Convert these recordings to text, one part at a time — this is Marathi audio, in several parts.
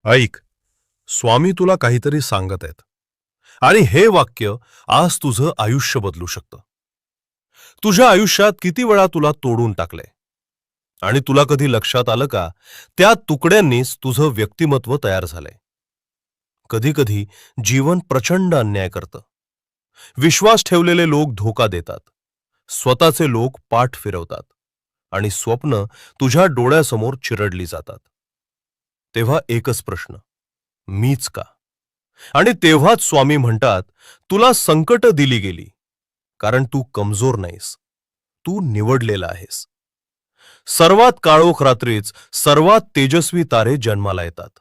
ऐक, स्वामी तुला काहीतरी सांगत आहेत आणि हे वाक्य आज तुझं आयुष्य बदलू शकतं. तुझ्या आयुष्यात किती वेळा तुला तोडून टाकले आणि तुला कधी लक्षात आलं का, त्या तुकड्यांनीच तुझं व्यक्तिमत्व तयार झालंय. कधी कधी जीवन प्रचंड अन्याय करतं. विश्वास ठेवलेले लोक धोका देतात, स्वतःचे लोक पाठ फिरवतात आणि स्वप्न तुझ्या डोळ्यासमोर चिरडली जातात. तेव्हा एकच प्रश्न, मीच का? आणि तेव्हाच स्वामी म्हणतात, तुला संकट दिली गेली कारण तू कमजोर नाहीस, तू निवडलेला आहेस. सर्वात काळोख रात्रीच सर्वात तेजस्वी तारे जन्माला येतात.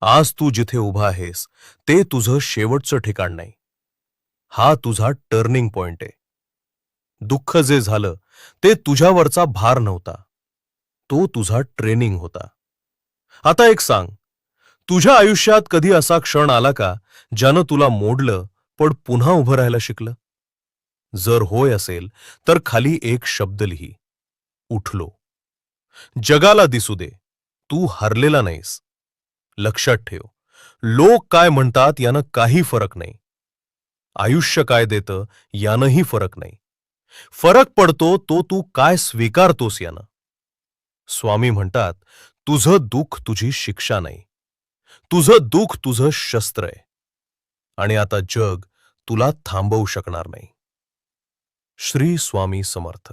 आज तू जिथे उभा आहेस ते तुझं शेवटचं ठिकाण नाही, हा तुझा टर्निंग पॉइंट आहे. दुःख जे झालं ते तुझ्यावरचा भार नव्हता, तो तुझा ट्रेनिंग होता. आता एक सांग, तुझ्या आयुष्यात कधी असा क्षण आला का ज्यानं तुला मोडलं पण पुन्हा उभं राहायला शिकलं? जर होय असेल तर खाली एक शब्द लिही, उठलो. जगाला दिसू दे, तू हरलेला नाहीस. लक्षात ठेव, लोक काय म्हणतात यानं काही फरक नाही. आयुष्य काय देतं यानंही फरक नाही. फरक पडतो तो तू काय स्वीकारतोस यानं. स्वामी म्हणतात, तुझं दुःख तुझी शिक्षा नाही, तुझं दुःख तुझं शस्त्र आहे. आणि आता जग तुला थांबवू शकणार नाही. श्री स्वामी समर्थ.